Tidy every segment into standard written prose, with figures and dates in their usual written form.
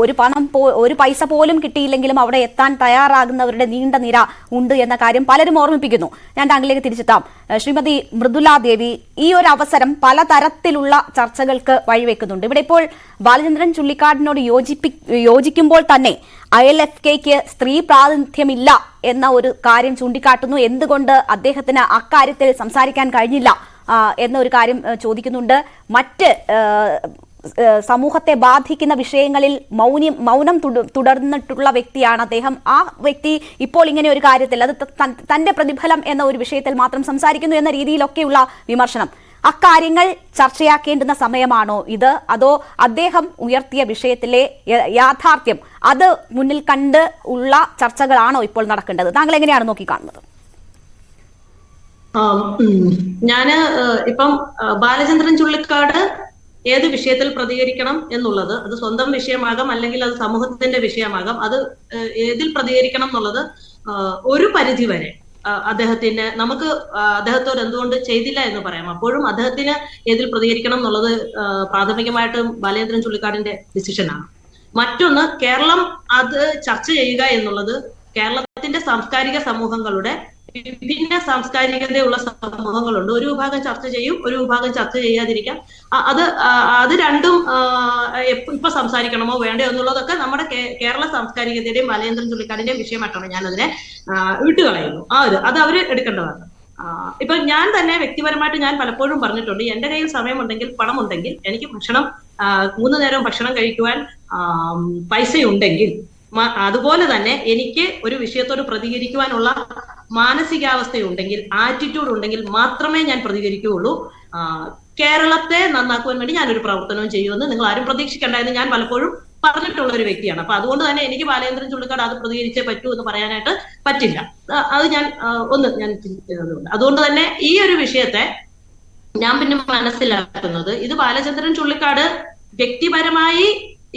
ഒരു പൈസ പോലും കിട്ടിയില്ലെങ്കിലും അവിടെ എത്താൻ തയ്യാറാകുന്നവരുടെ നീണ്ട നിര ഉണ്ട് എന്ന കാര്യം പലരും ഓർമ്മിപ്പിക്കുന്നു. ഞാൻ താങ്കളിലേക്ക് തിരിച്ചെത്താം. ശ്രീമതി മൃദുല ദേവി, ഈ ഒരു അവസരം പലതരത്തിലുള്ള ചർച്ചകൾക്ക് വഴിവെക്കുന്നുണ്ട്. ഇവിടെ ഇപ്പോൾ ബാലചന്ദ്രൻ ചുള്ളിക്കാടിനോട് യോജിക്കുമ്പോൾ തന്നെ ILFKക്ക് സ്ത്രീ പ്രാതിനിധ്യമില്ല എന്ന ഒരു കാര്യം ചൂണ്ടിക്കാട്ടുന്നു. എന്തുകൊണ്ട് അദ്ദേഹത്തിന് അക്കാര്യത്തിൽ സംസാരിക്കാൻ കഴിഞ്ഞില്ല എന്നൊരു കാര്യം ചോദിക്കുന്നുണ്ട്. മറ്റ് സമൂഹത്തെ ബാധിക്കുന്ന വിഷയങ്ങളിൽ മൗനം തുടർന്നിട്ടുള്ള വ്യക്തിയാണ് അദ്ദേഹം. ആ വ്യക്തി ഇപ്പോൾ ഇങ്ങനെ ഒരു കാര്യത്തിൽ, അത് തന്റെ പ്രതിഫലം എന്ന ഒരു വിഷയത്തിൽ മാത്രം സംസാരിക്കുന്നു എന്ന രീതിയിലൊക്കെയുള്ള വിമർശനം, അക്കാര്യങ്ങൾ ചർച്ചയാക്കേണ്ടുന്ന സമയമാണോ ഇത്? അതോ അദ്ദേഹം ഉയർത്തിയ വിഷയത്തിലെ യാഥാർത്ഥ്യം അത് മുന്നിൽ കണ്ട് ഉള്ള ചർച്ചകളാണോ ഇപ്പോൾ നടക്കേണ്ടത്? താങ്കൾ എങ്ങനെയാണ് നോക്കിക്കാണുന്നത്? ഞാന് ഇപ്പം ബാലചന്ദ്രൻ ചുള്ളിക്കാട് ഏത് വിഷയത്തിൽ പ്രതികരിക്കണം എന്നുള്ളത്, അത് സ്വന്തം വിഷയമാകാം അല്ലെങ്കിൽ അത് സമൂഹത്തിന്റെ വിഷയമാകാം, അത് ഏതിൽ പ്രതികരിക്കണം എന്നുള്ളത് ഒരു പരിധി വരെ അദ്ദേഹത്തിന്, നമുക്ക് അദ്ദേഹത്തോട് എന്തുകൊണ്ട് ചെയ്തില്ല എന്ന് പറയാം. അപ്പോഴും അദ്ദേഹത്തിന് ഏതിൽ പ്രതികരിക്കണം എന്നുള്ളത് പ്രാഥമികമായിട്ടും ബാലചന്ദ്രൻ ചുള്ളിക്കാടിന്റെ ഡിസിഷനാണ്. മറ്റൊന്ന്, കേരളം അത് ചർച്ച ചെയ്യുക എന്നുള്ളത് കേരളത്തിന്റെ സാംസ്കാരിക സമൂഹങ്ങളുടെ വിഭിന്ന സാംസ്കാരികതയുള്ള സമൂഹങ്ങളുണ്ട്. ഒരു വിഭാഗം ചർച്ച ചെയ്യും, ഒരു വിഭാഗം ചർച്ച ചെയ്യാതിരിക്കാം. അത് രണ്ടും ഇപ്പൊ സംസാരിക്കണമോ വേണ്ടയോ എന്നുള്ളതൊക്കെ നമ്മുടെ കേരള സാംസ്കാരികതയുടെയും ബാലചന്ദ്രൻ ചുള്ളിക്കാടിന്റെയും വിഷയമായിട്ടാണ് ഞാൻ അതിനെ വിട്ടുകളയുന്നു. അത് അവര് എടുക്കേണ്ടതാണ്. ഇപ്പൊ ഞാൻ തന്നെ വ്യക്തിപരമായിട്ട് ഞാൻ പലപ്പോഴും പറഞ്ഞിട്ടുണ്ട്, എന്റെ കയ്യിൽ സമയമുണ്ടെങ്കിൽ, പണമുണ്ടെങ്കിൽ, എനിക്ക് ഭക്ഷണം 3 നേരം ഭക്ഷണം കഴിക്കുവാൻ പൈസയുണ്ടെങ്കിൽ, അതുപോലെ തന്നെ എനിക്ക് ഒരു വിഷയത്തോട് പ്രതികരിക്കുവാനുള്ള മാനസികാവസ്ഥയുണ്ടെങ്കിൽ, ആറ്റിറ്റ്യൂഡ് ഉണ്ടെങ്കിൽ മാത്രമേ ഞാൻ പ്രതികരിക്കുകയുള്ളൂ. കേരളത്തെ നന്നാക്കുവാൻ വേണ്ടി ഞാനൊരു പ്രവർത്തനവും ചെയ്യുമെന്ന് നിങ്ങൾ ആരും പ്രതീക്ഷിക്കേണ്ട എന്ന് ഞാൻ പലപ്പോഴും പറഞ്ഞിട്ടുള്ള ഒരു വ്യക്തിയാണ്. അപ്പൊ അതുകൊണ്ട് തന്നെ എനിക്ക് ബാലചന്ദ്രൻ ചുള്ളിക്കാട് അത് പ്രതികരിച്ചേ പറ്റൂ എന്ന് പറയാനായിട്ട് പറ്റില്ല. അത് ഞാൻ ചിന്തിക്കുന്നതുകൊണ്ട്, അതുകൊണ്ട് തന്നെ ഈ ഒരു വിഷയത്തെ ഞാൻ പിന്നെ മനസ്സിലാക്കുന്നത്, ഇത് ബാലചന്ദ്രൻ ചുള്ളിക്കാട് വ്യക്തിപരമായി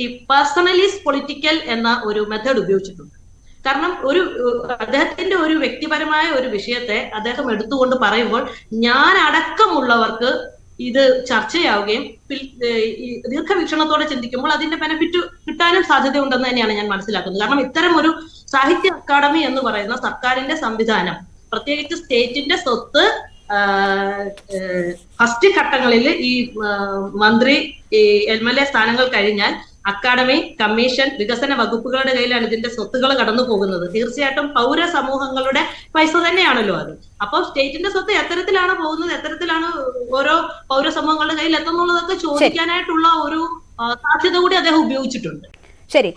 ഈ പേഴ്സണലിസ്റ്റ് പൊളിറ്റിക്കൽ എന്ന ഒരു മെത്തേഡ് ഉപയോഗിച്ചിട്ടുണ്ട്. കാരണം അദ്ദേഹത്തിന്റെ ഒരു വ്യക്തിപരമായ ഒരു വിഷയത്തെ അദ്ദേഹം എടുത്തുകൊണ്ട് പറയുമ്പോൾ ഞാൻ അടക്കമുള്ളവർക്ക് ഇത് ചർച്ചയാവുകയും ദീർഘവീക്ഷണത്തോടെ ചിന്തിക്കുമ്പോൾ അതിന്റെ ബെനിഫിറ്റ് കിട്ടാനും സാധ്യതയുണ്ടെന്ന് തന്നെയാണ് ഞാൻ മനസ്സിലാക്കുന്നത്. കാരണം ഇത്തരം ഒരു സാഹിത്യ അക്കാദമി എന്ന് പറയുന്ന സർക്കാരിന്റെ സംവിധാനം, പ്രത്യേകിച്ച് സ്റ്റേറ്റിന്റെ സ്വത്ത് ഫസ്റ്റ് ഘട്ടങ്ങളിൽ ഈ മന്ത്രി, MLA സ്ഥാനങ്ങൾ കഴിഞ്ഞാൽ അക്കാദമി, കമ്മീഷൻ, വികസന വകുപ്പുകളുടെ കയ്യിലാണ് ഇതിന്റെ സ്വത്തുകൾ കടന്നു പോകുന്നത്. തീർച്ചയായിട്ടും പൗര സമൂഹങ്ങളുടെ പൈസ തന്നെയാണല്ലോ അത്. അപ്പൊ സ്റ്റേറ്റിന്റെ സ്വത്ത് എത്തരത്തിലാണ് പോകുന്നത്, എത്തരത്തിലാണ് ഓരോ പൗര സമൂഹങ്ങളുടെ കയ്യിൽ എത്തുന്നുള്ളതൊക്കെ ചോദിക്കാനായിട്ടുള്ള ഒരു സാധ്യത കൂടി അദ്ദേഹം ഉപയോഗിച്ചിട്ടുണ്ട്. ശരി.